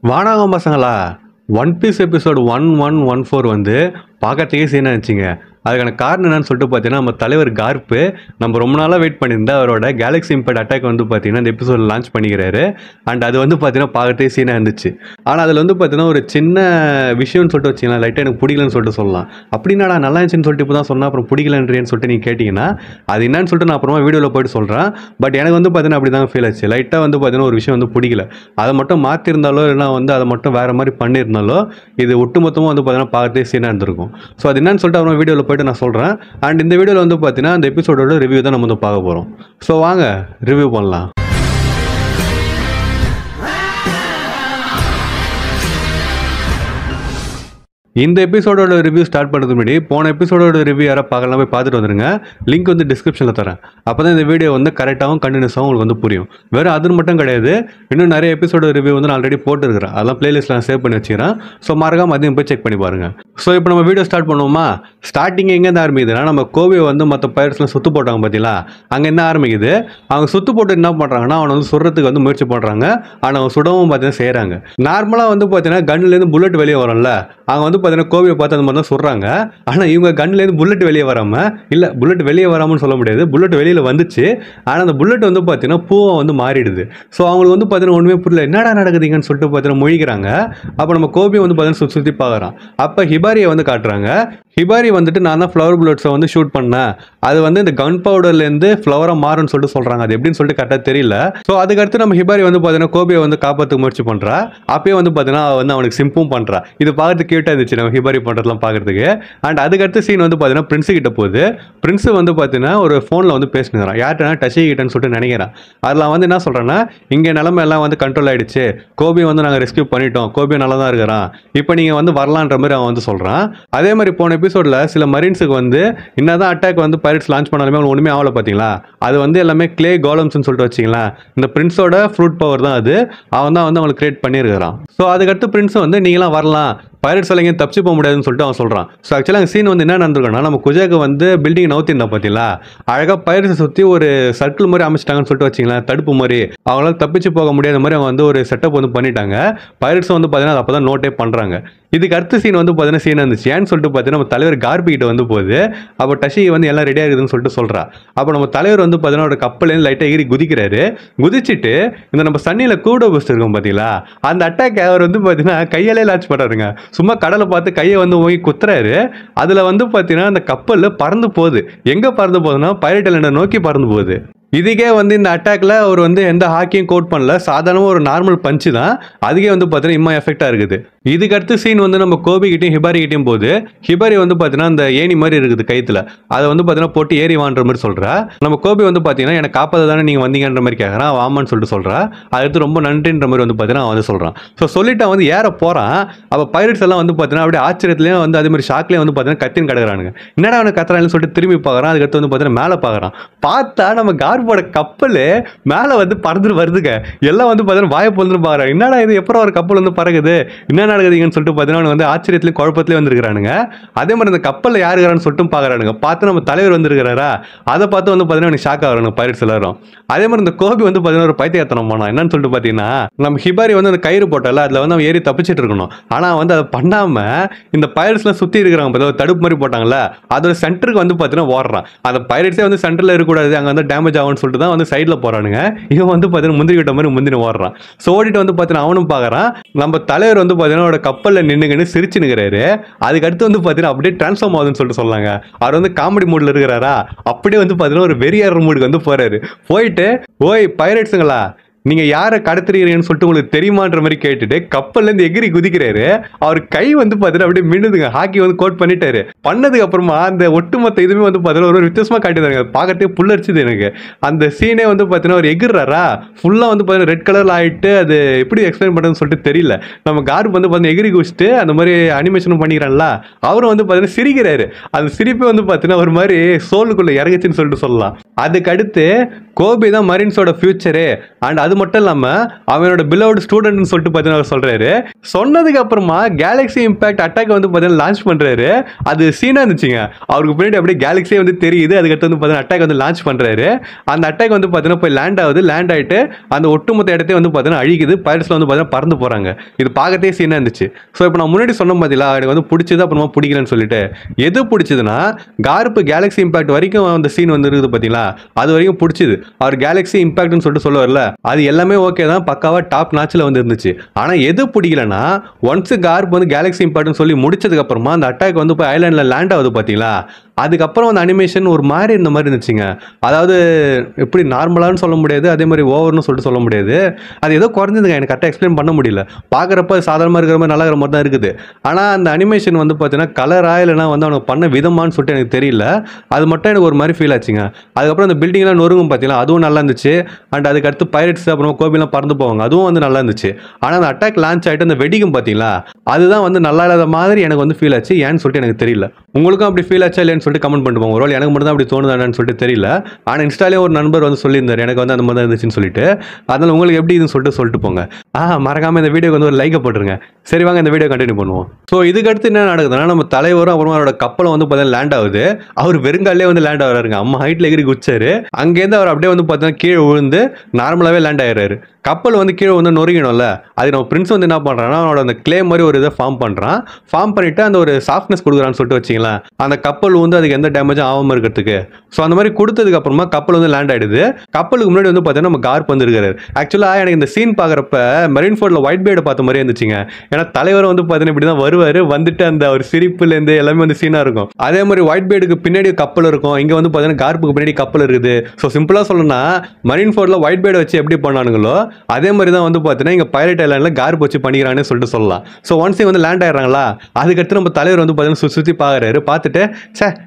வானாகம் பசங்களா, one piece episode 1114 வந்து பார்க்கறதுக்கே சீனாக இருந்துச்சுங்க. அதுக்கான காரணம் என்னன்னு சொல்லிட்டு பார்த்தீங்கன்னா, நம்ம தலைவர் கார்ப்பு நம்ம ரொம்ப நாளாக வெயிட் பண்ணியிருந்தா அவரோட கேலக்ஸி இம்பேக்ட் அட்டாக் வந்து பார்த்தீங்கன்னா இந்த எபிசோட் லான்ச் பண்ணிக்கிறாரு. அண்ட் அது வந்து பார்த்தீங்கன்னா பார்க்கறதுக்கே சீனாக இருந்துச்சு. ஆனால் அதில் வந்து பார்த்தீங்கன்னா ஒரு சின்ன விஷயம்னு சொல்லிட்டு வச்சிங்கன்னா லைட்டாக எனக்கு பிடிக்கலன்னு சொல்லிட்டு சொல்லலாம். அப்படின்னாடா நல்லா இருந்துச்சுன்னு சொல்லிட்டு இப்போ தான் சொன்னால் அப்புறம் பிடிக்கலன்றேன்னு சொல்லிட்டு நீங்கள் கேட்டிங்கன்னா அது என்னன்னு சொல்லிட்டு நான் அப்புறமா வீடியோவில் போய்ட்டு சொல்கிறேன். பட் எனக்கு வந்து பார்த்தீங்கன்னா அப்படி தான் ஃபீல் ஆச்சு. லைட்டாக வந்து பார்த்தீங்கன்னா ஒரு விஷயம் வந்து பிடிக்கல. அதை மட்டும் மாற்றிருந்தாலோ இல்லைனா வந்து அதை மட்டும் வேறு மாதிரி பண்ணியிருந்தாலோ இது ஒட்டுமொத்தமாக வந்து பார்த்தீங்கன்னா பார்க்கறதே சீனாக இருந்திருக்கும். ஸோ அது என்னன்னு சொல்லிட்டு அப்புறம் வீடியோவில் போய்ட்டு நான் சொல்கிறேன். அண்ட் இந்த வீடியோவில் வந்து பார்த்தீங்கன்னா அந்த எபிசோடோட ரிவ்யூ தான் நம்ம வந்து பார்க்க போகிறோம். ஸோ வாங்க ரிவ்யூ பண்ணலாம். இந்த எபிசோடோட ரிவ்யூ ஸ்டார்ட் பண்ணுறதுக்கு முன்னாடி போன எபிசோடோட ரிவ்யூ யாராவது பார்க்கலாம் போய் பார்த்துட்டு வந்துருங்க. லிங்க் வந்து டிஸ்கிரிப்ஷனில் தரேன். அப்போ தான் இந்த வீடியோ வந்து கரெக்டாகவும் கண்டினியூஸாகவும் உங்களுக்கு வந்து புரியும். வேறு அது மட்டும் கிடையாது, இன்னும் நிறைய எபிசோட ரிவ்யூ வந்து நான் ஆல்ரெடி போட்டுருக்கிறேன். அதெல்லாம் பிளேலிஸ்ட்டில் நான் சேவ் பண்ணி வச்சுக்கிறேன். ஸோ மறக்காம அதையும் போய் செக் பண்ணி பாருங்கள். ஸோ இப்போ நம்ம வீடியோ ஸ்டார்ட் பண்ணுவோமா? ஸ்டார்டிங் எங்கேருந்து ஆரம்பிக்குதுன்னா, நம்ம கோவியை வந்து மற்ற பைரட்ஸ்லாம் சுற்று போட்டாங்க பார்த்தீங்களா, அங்கே என்ன ஆரம்பிக்குது. அவங்க சுற்று போட்டு என்ன பண்ணுறாங்கன்னா அவனை வந்து சுடுறதுக்கு வந்து முயற்சி பண்ணுறாங்க. ஆனால் அவன் சுடவும் பார்த்தீங்கன்னா செய்கிறாங்க. நார்மலாக வந்து பார்த்தீங்கன்னா கன்னுலேருந்து புல்லட் வெளியே வரும்ல, அவங்க வந்து பார்த்தீங்கன்னா கோவியை பார்த்து அந்த மாதிரி தான் சொல்கிறாங்க. ஆனால் இவங்க கன்னுலேருந்து புல்லட் வெளியே வராமல், இல்லை புல்லட் வெளியே வராமன்னு சொல்ல முடியாது, புல்லட் வெளியில் வந்துச்சு. ஆனால் அந்த புல்லட் வந்து பார்த்தீங்கன்னா பூவை வந்து மாறிடுது. ஸோ அவங்களுக்கு வந்து பார்த்தீங்கன்னா ஒன்றுமே புரியல, என்னடா நடக்குதுங்கன்னு சொல்லிட்டு பார்த்தீங்கன்னா மொழிக்கிறாங்க. அப்போ நம்ம கோபியை வந்து பார்த்தீங்கன்னா சுற்றி பார்க்குறான். அப்போ ஹிபாரியை வந்து காட்டுறாங்க. ஹிபாரி வந்துட்டு நான் தான் ஃப்ளவர் புல்லட்ஸை வந்து ஷூட் பண்ணேன், அது வந்து இந்த கன் பவுடர்லேருந்து ஃப்ளவராக மாறும்னு சொல்லிட்டு சொல்கிறாங்க. அது எப்படின்னு சொல்லிட்டு கரெக்டாக தெரியல. ஸோ அதுக்கடுத்து நம்ம ஹிபாரி வந்து பார்த்தீங்கன்னா கோபியை வந்து காப்பாற்ற முயற்சி பண்ணுறா. அப்பயே வந்து பார்த்தீங்கன்னா வந்து அவனுக்கு சிம்பும் பண்ணுறா. இது பார்க்கறதுக்கு கியூட்டாக இருந்துச்சு நம்ம ஹிபாரி பண்ணுறதுலாம் பார்க்கறதுக்கு. அண்ட் அதுக்கடுத்து சீன் வந்து பார்த்தீங்கன்னா பிரின்ஸு கிட்ட போகுது. பிரின்ஸு வந்து பார்த்தீங்கன்னா ஒரு ஃபோனில் வந்து பேசினுறான். யார்கிட்டனா டஷி கிட்டன்னு சொல்லிட்டு நினைக்கிறான். அதில் வந்து என்ன சொல்கிறேன்னா, இங்கே நிலமை எல்லாம் வந்து கண்ட்ரோல் ஆகிடுச்சு, கோபியை வந்து நாங்கள் ரெஸ்கியூ பண்ணிட்டோம், கோபியை நல்லா தான் இருக்கிறான், இப்போ நீங்கள் வந்து வரலான்ற மாதிரி அவன் வந்து சொல்கிறான். அதே மாதிரி போன எபிசோடில் சில மரீன்ஸுக்கு வந்து என்னதான் அட்டாக் வந்து பைரட்ஸ் லான்ச் பண்ணாலுமே அவங்க ஒன்றுமே ஆகலை பார்த்தீங்களா. அது வந்து எல்லாமே கிளே கோலம்ஸ்னு சொல்லிட்டு வச்சிங்களா, இந்த பிரின்ஸோட ஃப்ரூட் பவர் தான் அது. அவன் தான் வந்து அவங்களுக்கு கிரியேட் பண்ணியிருக்கிறான். ஸோ அதுக்கடுத்து பிரின்ஸ் வந்து நீங்களாம் வரலாம், பைரட்ஸ் எல்லாம் எங்கேயும் தப்பிச்சு போக முடியாதுன்னு சொல்லிட்டு அவன் சொல்கிறான். ஸோ ஆக்சுவலாக அந்த சீன் வந்து என்ன நடந்திருக்குன்னா, நம்ம குஜாக்கு வந்து பில்டிங் நவுத்திருந்தா பார்த்தீங்களா, அழகாக பைரட்ஸை சுற்றி ஒரு சர்க்கிள் மாதிரி அமைச்சிட்டாங்கன்னு சொல்லிட்டு வச்சிங்களேன், தடுப்பு மாதிரி. அவங்களால தப்பிச்சு போக முடியாத மாதிரி அவங்க வந்து ஒரு செட்டப் வந்து பண்ணிட்டாங்க. பைரட்ஸும் வந்து பார்த்தீங்கன்னா அப்போ தான் நோட்டே பண்ணுறாங்க. இதுக்கு அடுத்த சீன் வந்து பார்த்தீங்கன்னா சீன் இருந்துச்சு. ஏன்னு சொல்லிட்டு பார்த்தீங்கன்னா நம்ம தலைவர் கார்பி கிட்ட வந்து போகுது. அப்போ டஷி வந்து எல்லாம் ரெடியாக இருக்குதுன்னு சொல்லிட்டு சொல்கிறா. அப்போ நம்ம தலைவர் வந்து பார்த்தீங்கன்னா ஒரு கப்பலேருந்து லைட்டாக ஏறி குதிக்கிறாரு. குதிச்சுட்டு இந்த நம்ம சன்னியில் கூடோ பஸ்ட் இருக்கும் பார்த்தீங்களா, அந்த அட்டாக் அவர் வந்து பார்த்தீங்கன்னா கையாலே லான்ச் பண்ணுறாருங்க. சும்மா கடலை பார்த்து கையை வந்து ஓங்கி குத்துறாரு. அதில் வந்து பார்த்தீங்கன்னா அந்த கப்பல் பறந்து போகுது. எங்கே பறந்து போகுதுன்னா பைரட் ஐலண்டை நோக்கி பறந்து போகுது. இதுக்கே வந்து இந்த அட்டாக்ல அவர் வந்து எந்த ஹாக்கியும் கோட் பண்ணல, சாதாரணமாக ஒரு நார்மல் பஞ்சு தான். அதுக்கே வந்து பார்த்தீங்கன்னா இம்மா எஃபெக்டாக இருக்குது. இதுக்கடுத்து சீன் வந்து நம்ம கோபி கிட்டையும் ஹிபாரி கிட்டையும் போது, ஹிபாரி வந்து பார்த்தீங்கன்னா அந்த ஏணி மாதிரி இருக்குது கைத்தில், அதை வந்து பார்த்தீங்கன்னா போட்டு ஏறி வான்ற மாதிரி சொல்கிறா. நம்ம கோபி வந்து பார்த்தீங்கன்னா எனக்கு காப்பாற்ற தானே நீங்கள் வந்தீங்கன்ற மாதிரி கேட்குறான். வாமான்னு சொல்லிட்டு சொல்கிறா. அடுத்து ரொம்ப நன்றின்ற மாதிரி வந்து பார்த்தீங்கன்னா அவன் வந்து சொல்கிறான். ஸோ சொல்லிட்டு அவன் வந்து ஏற போகிறான். அப்போ பைரட்ஸ் எல்லாம் வந்து பார்த்தீங்கன்னா அப்படியே ஆச்சரியத்துலேயே வந்து அதே மாதிரி ஷாக்லேயே வந்து பார்த்தீங்கன்னா கத்தின்னு கிடக்குறானுங்க. என்னடா அவனை கத்துறான்னு சொல்லிட்டு திரும்பி பார்க்குறான். அதுக்கடுத்து வந்து பார்த்தீங்கன்னா மேலே பார்க்குறான். பார்த்தா நம்ம கார்போட கப்பல் மேலே வந்து பறந்துட்டு வருதுங்க. எல்லாம் வந்து பார்த்தீங்கன்னா வாயை பொழுதுன்னு பார்க்குறாங்க. என்னடா இது, எப்போ ஒரு கப்பல் வந்து பறகுது, என்ன நடக்குதுங்கன்னு சொல்லிட்டு பார்த்தீங்கன்னா வந்து ஆச்சரியத்துலேயும் குழப்பத்துலேயும் வந்துருக்கானுங்க. அதே மாதிரி அந்த கப்பலில் யார் இருக்கிறான்னு சொல்லிட்டு பார்க்குறானுங்க. பார்த்து நம்ம தலைவர் வந்துருக்கிறாரா, அதை பார்த்து வந்து பார்த்தீங்கன்னா எனக்கு ஷாக் ஆகிறானுங்க பைரட்ஸ் எல்லாரும். அதே மாதிரி இந்த கோபி வந்து பார்த்தீங்கன்னா ஒரு பைத்தியக்காரத்தனம் பண்ணான். என்னன்னு சொல்லிட்டு பார்த்தீங்கன்னா, நம்ம ஹிபாரி வந்து அந்த கயிறு போட்டால அதில் வந்து அவன் ஏறி தப்பிச்சிட்டு இருக்கணும். ஆனால் வந்து அதை பண்ணாமல் இந்த பைரட்ஸ்லாம் சுற்றி இருக்கிறாங்க பார்த்தா தடுப்பு மாதிரி போட்டாங்கல்ல, அதோட சென்டருக்கு வந்து பார்த்தீங்கன்னா ஓடுறான். அந்த பைரட்ஸே வந்து சென்டரில் இருக்கக்கூடாது, அங்கே வந்து டேமேஜ் ஆகும்னு சொல்லிட்டு தான் வந்து சைடில் போறானுங்க. இவன் வந்து பார்த்தீங்கன்னா முந்திரி கிட்ட மாதிரி முந்திரி ஓடுறான். ஸோ ஓடிட்டு வந்து பார்த்தீங்கன்னா அவனும் பார்க்குறான். நம்ம தலைவர் வந்து பார்த்தீங்கன்னா கப்பலில் நின்றுங்கன்னு சிரிச்சு நிற்கிறாரு. அதுக்கடுத்து வந்து பார்த்தீங்கன்னா அப்படியே டிரான்ஸ்ஃபார்ம் ஆகுதுன்னு சொல்லிட்டு சொல்லாங்க. அவர் வந்து காமெடி மூடில் இருக்கிறாரா, அப்படியே வந்து பார்த்தீங்கன்னா ஒரு வெறியாடுற மூடுக்கு வந்து போறாரு. போயிட்டு ஓய் பைரட்ஸுங்களா, நீங்கள் யாரை கடத்துறீங்கன்னு சொல்லிட்டு உங்களுக்கு தெரியுமான்ற மாதிரி கேட்டுட்டு கப்பல்லேருந்து எகிரி குதிக்கிறாரு. அவர் கை வந்து பார்த்தீங்கன்னா அப்படியே மின்னுதுங்க. ஹாக்கி வந்து கோட் பண்ணிட்டாரு. பண்ணதுக்கு அப்புறமா அந்த ஒட்டுமொத்த இதுவுமே வந்து பார்த்தீங்கன்னா ஒரு வித்தியாசமாக காட்டிடுறாங்க. பார்க்கறதுக்கு புல்லரிச்சுது எனக்கு. அந்த சீனே வந்து பார்த்தீங்கன்னா ஒரு எகிர்றாரா, ஃபுல்லாக வந்து பார்த்தீங்கன்னா ரெட் கலரில் ஆகிட்டு அது எப்படி எக்ஸ்பிளைன் பண்ணுறதுன்னு சொல்லிட்டு தெரியல. நம்ம கார்ப் வந்து பார்த்தீங்கன்னா எகிரி குதிச்சுட்டு அந்த மாதிரி அனிமேஷனும் பண்ணிக்கிறான்ல, அவரும் வந்து பார்த்தீங்கன்னா சிரிக்கிறாரு. அந்த சிரிப்பே வந்து பார்த்தீங்கன்னா ஒரு மாதிரி சோலுக்குள்ளே இறங்குச்சுன்னு சொல்லிட்டு சொல்லலாம். அதுக்கடுத்து கோபி தான் மரீன்ஸோட ஃபியூச்சரு. அண்ட் அது மட்டும் இல்லாமல் அவனோட பிலவுட் ஸ்டூடெண்ட்னு சொல்லிட்டு பார்த்தீங்கன்னா சொல்கிறாரு. சொன்னதுக்கு அப்புறமா கேலக்ஸி இம்பாக்ட் அட்டாக் வந்து பார்த்தீங்கன்னா லான்ச் பண்ணுறாரு. அது சீனாக இருந்துச்சுங்க. அவருக்கு பின்னாடி அப்படியே கேலக்ஸியே வந்து தெரியுது. அதுக்கடுத்து வந்து பார்த்தீங்கன்னா அட்டாக் வந்து லான்ச் பண்ணுறாரு. அந்த அட்டாக் வந்து பார்த்தீங்கன்னா போய் லேண்ட் ஆகுது. லேண்ட் ஆகிட்டு அந்த ஒட்டுமொத்த இடத்தையும் வந்து பார்த்தீங்கன்னா அழிக்குது. பைரட்ஸ்ல வந்து பார்த்தீங்கன்னா பறந்து போகிறாங்க. இது பார்க்கத்தே சீனாக இருந்துச்சு. ஸோ இப்போ நான் முன்னாடி சொன்ன பார்த்தீங்களா, எனக்கு வந்து பிடிச்சது அப்புறமா பிடிக்கலன்னு சொல்லிட்டு. எது பிடிச்சதுன்னா கார்ப்பு கேலக்ஸி இம்பாக்ட் வரைக்கும் அந்த சீன் வந்து இருக்குது பார்த்தீங்களா, அது வரைக்கும் பிடிச்சது. அவர் கேலக்ஸி இம்பாக்ட்னு சொல்லிட்டு சொல்லுவார்ல, அது எல்லாமே ஓகே தான், பக்காவாக டாப் நாச்சில் வந்து இருந்துச்சு. ஆனால் எது பிடிக்கலன்னா ஒன்ஸ் கார்ப் வந்து கேலக்ஸி இம்பாக்ட்னு சொல்லி முடிச்சதுக்கு அப்புறமா அந்த அட்டாக் வந்து போய் ஐலாண்டில் லேண்ட் ஆகுது பார்த்தீங்களா, அதுக்கப்புறம் அந்த அனிமேஷன் ஒரு மாதிரி இந்த மாதிரி இருந்துச்சுங்க. அதாவது எப்படி நார்மலானு சொல்ல முடியாது, அதே மாதிரி ஓவர்னு சொல்லிட்டு சொல்ல முடியாது. அது ஏதோ குறைஞ்சதுங்க, எனக்கு கரெக்டாக எக்ஸ்பிளைன் பண்ண முடியல. பார்க்குறப்ப சாதாரணமாக இருக்கிற மாதிரி நல்லா இருக்கிற மாதிரி தான் இருக்குது. ஆனால் அந்த அனிமேஷன் வந்து பார்த்தீங்கன்னா கலராக இல்லைனா வந்து அவனுக்கு பண்ண விதமானு சொல்லிட்டு எனக்கு தெரியல. அது மட்டும் எனக்கு ஒரு மாதிரி ஃபீல் ஆச்சுங்க. அதுக்கப்புறம் அந்த பில்டிங்லாம் நொறுங்கும் பார்த்தீங்களா, அதுவும் நல்லா இருந்துச்சு. அண்ட் அதுக்கடுத்து பைரட்ஸ் அப்புறம் கோபிலாம் பறந்து போவாங்க, அதுவும் வந்து நல்லா இருந்துச்சு. ஆனால் அந்த அட்டாக் லான்ச் ஆகிட்டு அந்த வெடிக்கும் பார்த்தீங்களா, அதுதான் வந்து நல்லா இல்லாத மாதிரி எனக்கு வந்து ஃபீல் ஆச்சு. ஏன்னு சொல்லிட்டு எனக்கு தெரியல. உங்களுக்கும் அப்படி ஃபீல் ஆச்சா இல்லைன்னு சொல்லிட்டு கமெண்ட் பண்ணிட்டு போங்க. ஒருவேளை எனக்கு மட்டும் தான் அப்படி தோணுதானு சொல்லிட்டு தெரியல. ஆனால் இன்ஸ்டாலே ஒரு நண்பர் வந்து சொல்லியிருந்தார் எனக்கு வந்து அந்த மாதிரி தான் இருந்துச்சுன்னு சொல்லிட்டு. அதனால் உங்களுக்கு எப்படி இதுன்னு சொல்லிட்டு போங்க. மறக்காமல் இந்த வீடியோக்கு வந்து ஒரு லைக்கை போட்டுருங்க. சரி வாங்க இந்த வீடியோ கண்டினியூ பண்ணுவோம். ஸோ இதுக்கடுத்து என்ன நடக்குதுன்னா, நம்ம தலைவரும் அப்புறமா அவரோட கப்பலை வந்து பார்த்தீங்கன்னா லேண்ட் ஆகுது. அவர் வெறுங்காலே வந்து லேண்ட் ஆகிறாருங்க. அம்மா ஹைட்டில் எகிரி குச்சாரு. அங்கேருந்து அவர் அப்படியே வந்து பார்த்தீங்கன்னா கீழே விழுந்து நார்மலாகவே லேண்ட் ஆகிறாரு. கப்பல் வந்து கீழே வந்து நொறுங்கணும்ல, அது நம்ம பிரின்ஸ் வந்து என்ன பண்ணுறான்னா அவனோட அந்த கிளே மாதிரி ஒரு இதை ஃபார்ம் பண்ணுறான். ஃபார்ம் பண்ணிவிட்டு அந்த ஒரு சாஃப்ட்னஸ் கொடுக்குறான்னு சொல்லிட்டு வச்சிங்களேன், அந்த கப்பல் வந்து அதுக்கு எந்த டேமேஜும் ஆகாமல் இருக்கிறதுக்கு. ஸோ அந்த மாதிரி கொடுத்ததுக்கு அப்புறமா கப்பல் வந்து லேண்ட் ஆகிடுது. கப்பலுக்கு முன்னாடி வந்து பார்த்தீங்கன்னா நம்ம கார்ப் வந்து இருக்காரு. ஆக்சுவலாக எனக்கு இந்த சீன் பார்க்குறப்ப மெரின் ஃபோர்டில் ஒயிட் பேர்டு பார்த்த மாதிரியே இருந்துச்சுங்க. ஏன்னா தலைவர் வந்து பார்த்தீங்கன்னா இப்படி தான் வருவார், வந்துட்டு அந்த ஒரு சிரிப்புலேருந்து எல்லாமே வந்து சீனாக இருக்கும். அதே மாதிரி ஒயிட் பேர்டுக்கு பின்னாடி கப்பல் இருக்கும், இங்கே வந்து பார்த்தீங்கன்னா கார்ப்புக்கு பின்னாடி கப்பல் இருக்குது. ஸோ சிம்பிளாக சொல்லணும்னா மெரின் ஃபோர்டில் ஒயிட் பேர்டை வச்சு எப்படி பண்ணானுங்களோ அதே மாதிரி தான் வந்து பார்த்தீங்கன்னா இங்கே பைரட் ஐலாண்டில் கார்ப் வச்சு பண்ணிக்கிறான்னு சொல்லிட்டு சொல்லலாம். ஸோ ஒன்ஸ் வந்து லேண்ட் ஆயிடுறாங்களா, அதுக்கடுத்து நம்ம தலைவர் வந்து பார்த்தீங்கன்னா சுற்றி பார்க்குறாரு. பார்த்துட்டு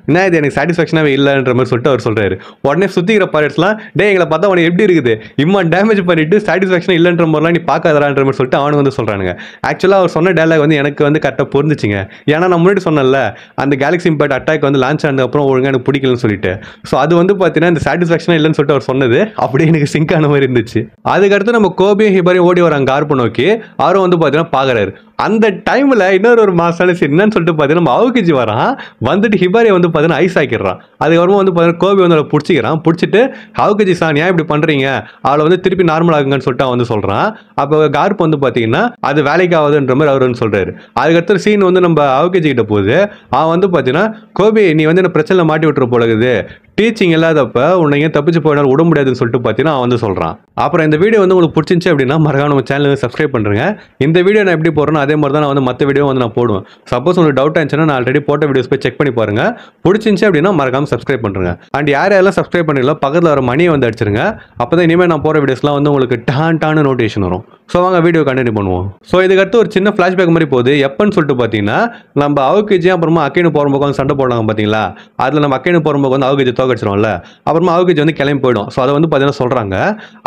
என்ன இது எனக்கு சாட்டிஸ்ஃபேக்ஷனாகவே இல்லைன்ற மாதிரி சொல்லிட்டு அவர் சொல்கிறாரு. உடனே சுற்றிக்கிற பைரட்ஸ்லாம் டே எங்களை பார்த்தா உனக்கு எப்படி இருக்குது, இம்மா டேமேஜ் பண்ணிட்டு சாட்டிஸ்ஃபேக்ஷன் இல்லைன்ற மாதிரிலாம் நீ பார்க்காதரான்ற மாதிரி சொல்லிட்டு அவனுக்கு வந்து சொல்கிறானுங்க. ஆக்சுவலாக அவர் சொன்ன டேலாக் வந்து எனக்கு வந்து கரெக்டாக புரிஞ்சிச்சிங்க. ஏன்னா நான் முன்னாடி சொன்னேன்ல, அந்த கேலக்ஸி இம்பாக்ட் அட்டாக் வந்து லான்ச் ஆனதுக்கப்புறம் ஒழுங்காக எனக்கு பிடிக்கலன்னு சொல்லிட்டு. ஸோ அது வந்து பார்த்தீங்கன்னா இந்த சாட்டிஸ்ஃபேக்ஷனாக இல்லைன்னு சொல்லிட்டு அவர் சொன்னது அப்படியே எனக்கு சிங்க் ஆன மாதிரி இருந்துச்சு. அதுக்கடுத்து நம்ம கோபியும் ஹிபாரியும் ஓடி வராங்க கார்ப்பை நோக்கி. அவரும் வந்து பார்த்தீங்கன்னா பார்க்குறாரு. அந்த டைமில் இன்னொரு மாசான சீன் என்னன்னு சொல்லிட்டு பார்த்தீங்கன்னா நம்ம அவுகிஜி வரான். வந்துட்டு ஹிபாரியை வந்து பார்த்தீங்கன்னா ஐஸ் ஆக்கிடுறான். அதுக்கப்புறமா வந்து பார்த்தீங்கன்னா கோபி வந்து அவளை பிடிச்சிக்கிறான். பிடிச்சிட்டு அவுகிஜி சான் ஏன் இப்படி பண்ணுறீங்க, அவளை வந்து திருப்பி நார்மல் ஆகுங்கன்னு சொல்லிட்டு அவன் வந்து சொல்கிறான். அப்போ கார்ப் வந்து பார்த்தீங்கன்னா அது வேலைக்கு ஆகுதுன்ற மாதிரி அவர் வந்து சொல்கிறாரு. அதுக்கடுத்த சீன் வந்து நம்ம அவுகிஜி கிட்ட போகுது. அவன் வந்து பார்த்தீங்கன்னா கோபி நீ வந்து என்ன பிரச்சனை மாட்டி விட்டுற போலகுது, டீச்சிங் இல்லாதப்ப உன்னை ஏன் தப்பிச்சு போயினாலும் விட முடியாதுன்னு சொல்லிட்டு பார்த்தீங்கன்னா அவன் வந்து சொல்கிறான். அப்புறம் இந்த வீடியோ வந்து உங்களுக்கு பிடிச்சிருந்துச்சு அப்படின்னா மறக்காம நம்ம சேனலை சப்ஸ்கிரைப் பண்ணுறேங்க. இந்த வீடியோ நான் எப்படி போடுறேன் அதே மாதிரி தான் நான் வந்து மற்ற வீடியோ வந்து நான் போடுவேன். சப்போஸ் உங்களுக்கு டவுட் ஆச்சுன்னா நான் ஆல்ரெடி போட்ட வீடியோஸ் போய் செக் பண்ணி பாருங்க. பிடிச்சிருந்துச்சு அப்படின்னா மறக்காம சப்ஸ்கிரைப் பண்ணுறேங்க. அண்ட் யாரெல்லாம் சப்ஸ்கிரைப் பண்ணிடலாம் பக்கத்தில் வர மணியை வந்து அடிச்சிருங்க. அப்போ தான் இனிமேல் நான் போகிற வீடியோஸ்லாம் வந்து உங்களுக்கு டான்னு நோட்டிஃபிகேஷன் வரும். ஸோ வாங்க வீடியோ கண்டினியூ பண்ணுவோம். ஸோ இதுக்கடுத்து ஒரு சின்ன ஃப்ளாஷ்பேக் மாதிரி போகுது. எப்போன்னு சொல்லிட்டு பார்த்தீங்கன்னா நம்ம அவுகிஜி அப்புறமா அக்கைனு போகிற பக்கம் வந்து சண்டை போடுறாங்க பார்த்தீங்களா, அதில் நம்ம அக்கைனு போகிற பக்கம் வந்து அவுகிஜி தோக்கடிச்சிடும்ல, அப்புறமா அவுகிஜி வந்து கிளம்பி போயிடும். ஸோ அதை வந்து பார்த்தீங்கன்னா சொல்கிறாங்க.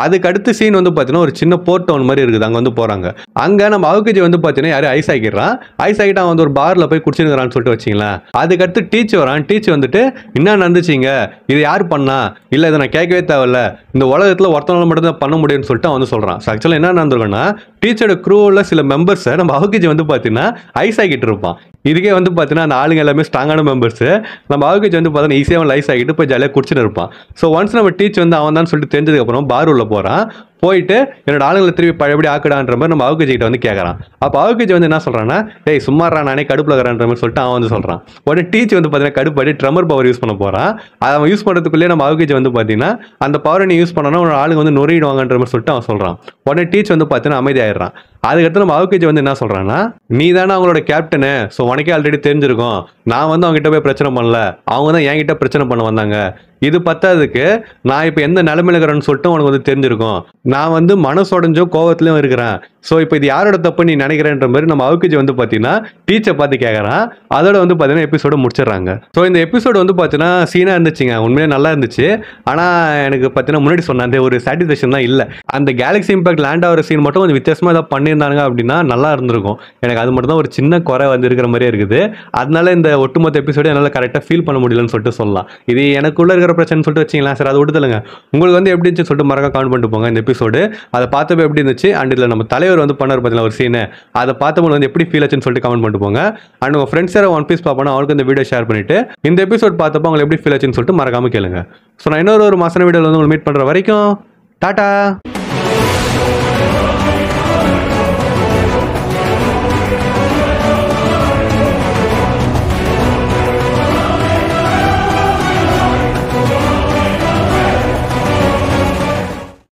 அதுக்கு அடுத்து சீன் வந்து பார்த்தீங்கன்னா ஒரு சின்ன போர்ட் டவுன் மாதிரி இருக்குது, அங்கே வந்து போகிறாங்க. அங்கே நம்ம அவுகிஜி வந்து பார்த்தீங்கன்னா யாரும் ஐஸ் ஆக்கிடுறான். ஐஸ் ஆகிட்டு அவன் வந்து ஒரு பாரில் போய் குடிச்சுக்கிறான்னு சொல்லிட்டு வச்சிங்களேன். அதுக்கடுத்து டீச் வரான். டீச் வந்துட்டு என்ன நடந்துச்சிங்க, இது யார் பண்ணா, இல்லை இதை நான் கேட்கவே தேவையில்ல, இந்த உலகத்தில் ஒருத்தவங்களை மட்டும் தான் பண்ண முடியும்னு சொல்லிட்டு அவன் வந்து சொல்கிறான். ஸோ ஆக்சுவலாக என்ன நடந்திருக்குன்னா டீச்சரோட க்ரூவில் சில மெம்பர்ஸை நம்ம அவுகிஜி வந்து பார்த்தீங்கன்னா ஐஸ் ஆகிட்டு இருப்பான். இதுக்கே வந்து பார்த்தீங்கன்னா அந்த ஆளுங்க எல்லாமே ஸ்ட்ராங்கான மெம்பர்ஸ். நம்ம அவுகிஜி வந்து பார்த்தீங்கன்னா ஈஸியாக அவன் ஐஸ் ஆகிட்டு போய் ஜாலியாக குடிச்சுன்னு இருப்பான். ஸோ ஒன்ஸ் நம்ம டீச் வந்து அவன் தான் சொல்லிட்டு தெரிஞ்சதுக்கப்புறம் பார் உள்ள போகிறான். போயிட்டு என்னோட ஆளுங்களை திருப்பி பழையபடி ஆக்கடான்ற மாதிரி நம்ம அவுகிஜி கிட்ட வந்து கேட்குறான். அப்போ அவுகிஜி வந்து என்ன சொல்கிறான்னா டேய் சும்மாறா நானே கடுப்பில் இருக்கிறான்ற மாதிரி சொல்லிட்டு அவன் வந்து சொல்கிறான். உடனே டீச் வந்து பார்த்தீங்கன்னா கடுப்பாடி ட்ரம்மர் பவர் யூஸ் பண்ண போகிறான். அதை அவன் யூஸ் பண்ணுறதுக்குள்ளேயே நம்ம அவுகிஜி வந்து பார்த்தீங்கன்னா அந்த பவரை நீ யூஸ் பண்ணனா உன்னோட ஆளுங்க வந்து நொறிடுவாங்கன்ற மாதிரி சொல்லிட்டு அவன் சொல்கிறான். உடனே டீச் வந்து பார்த்தீங்கன்னா அமைதியாயிடுறான். அதுக்கடுத்து நம்ம அவுகிஜி வந்து என்ன சொல்கிறான்னா நீ தானே அவங்களோட கேப்டனு, ஸோ உனக்கே ஆல்ரெடி தெரிஞ்சிருக்கும், நான் வந்து அவங்ககிட்ட போய் பிரச்சனை பண்ணல, அவங்க தான் என்கிட்ட பிரச்சனை பண்ண வந்தாங்க. இது பத்தாததுக்கு நான் இப்போ எந்த நிலைமையில இருக்கிறேன்னு சொல்லிட்டு உனக்கு வந்து தெரிஞ்சிருக்கும். நான் வந்து மனசோடைஞ்சோ கோவத்துலையும் இருக்கிறேன். ஸோ இப்போ இது யாரோட தப்பு நீ நினைக்கிறேன்ற மாதிரி நம்ம அவுகிஜி வந்து பார்த்தீங்கன்னா டீச்சரை பார்த்து கேட்குறான். அதோட வந்து பார்த்தீங்கன்னா எபிசோட முடிச்சிடுறாங்க. ஸோ இந்த எபிசோடு வந்து பார்த்தீங்கன்னா சீனாக இருந்துச்சுங்க, உண்மையாக நல்லா இருந்துச்சு. ஆனால் எனக்கு பார்த்தீங்கன்னா முன்னாடி சொன்ன அந்த ஒரு சாட்டிஸ்ஃபேக்ஷன் தான் இல்லை. அந்த கேலக்ஸி இம்பாக்ட் லேண்ட் ஆகிற சீன் மட்டும் கொஞ்சம் வித்தியாசமாக ஏதாவது பண்ணியிருந்தாங்க அப்படின்னா நல்லா இருந்திருக்கும். எனக்கு அது மட்டும் தான் ஒரு சின்ன குறை வந்து இருக்கிற மாதிரியே இருக்குது. அதனால இந்த ஒட்டுமொத்த எபிசோடு என்னால் கரெக்டாக ஃபீல் பண்ண முடியலன்னு சொல்லிட்டு சொல்லலாம். இது எனக்குள்ள இருக்கிற இருக்கிற பிரச்சனைன்னு சொல்லிட்டு வச்சிங்களா சார், அதை விட்டுதலுங்க. உங்களுக்கு வந்து எப்படி இருந்துச்சு சொல்லிட்டு மறக்காம கமெண்ட் பண்ணிட்டு போங்க இந்த எபிசோடு. அதை பார்த்தப்ப எப்படி இருந்துச்சு, அண்ட் இதில் நம்ம தலைவர் வந்து பண்ணார் பார்த்தீங்களா ஒரு சீனு, அதை பார்த்தவங்க வந்து எப்படி ஃபீல் ஆச்சுன்னு சொல்லிட்டு கமெண்ட் பண்ணிட்டு போங்க. அண்ட் உங்கள் ஃப்ரெண்ட்ஸ் யாரும் ஒன் பீஸ் பார்ப்போம் அவங்களுக்கு இந்த வீடியோ ஷேர் பண்ணிட்டு இந்த எபிசோட் பார்த்தப்போ உங்களுக்கு எப்படி ஃபீல் ஆச்சுன்னு சொல்லிட்டு மறக்காம கேளுங்க. ஸோ நான் இன்னொரு மாசான வீடியோவில் வந்து உங்களை மீட் பண்ணுற வரைக்கும் டாடா.